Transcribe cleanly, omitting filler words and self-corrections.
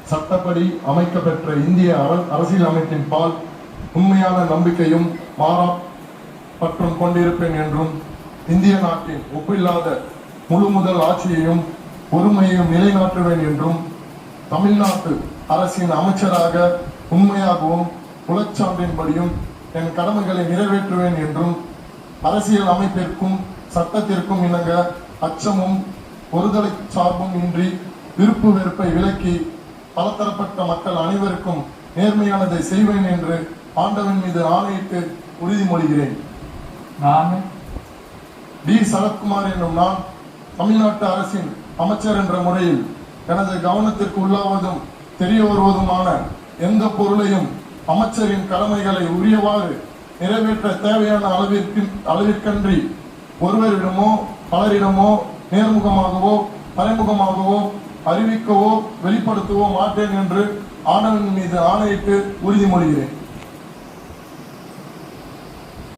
சட்டப்படி அமைக்கப்பெற்ற இந்திய அரசியல் அமைப்பின் பால் உண்மையான நம்பிக்கையும் மாறா பற்றும் கொண்டிருப்பேன் என்றும் இந்திய நாட்டின் ஒப்பில்லாத முழு முதல் ஆட்சியையும் ஒருமையையும் நிலைநாட்டுவேன் என்றும் தமிழ்நாட்டு அரசின் அமைச்சராக உண்மையாகவும் குலச்சான்றின்படியும் என் கடமைகளை நிறைவேற்றுவேன் என்றும் அரசியல் அமைப்பிற்கும் சட்டத்திற்கும் இணங்க அச்சமும் ஒருதலை சார்பும் இன்றி விருப்பு வெறுப்பை விலக்கி பலதரப்பட்ட மக்கள் அனைவருக்கும் நேர்மையானதை செய்வேன் என்று ஆண்டவன் மீது ஆணையிட்டு உறுதிமொழிகிறேன். நான் டி. சரத்குமார் என்னும் நான் தமிழ்நாட்டு அரசின் அமைச்சர் என்ற முறையில் எனது கவனத்திற்கு உள்ளாவதும் தெரிய வருவதுமான எந்த பொருளையும் அமைச்சரின் கடமைகளை உரியவாறு நிறைவேற்ற தேவையான அளவிற்கன்றி ஒருவரிடமோ பலரிடமோ நேர்முகமாகவோ மறைமுகமாகவோ அறிவிக்கவோ வெளிப்படுத்தவோ மாட்டேன் என்று ஆண்டவன் மீது ஆணையிட்டு உறுதிமொழிகிறேன்.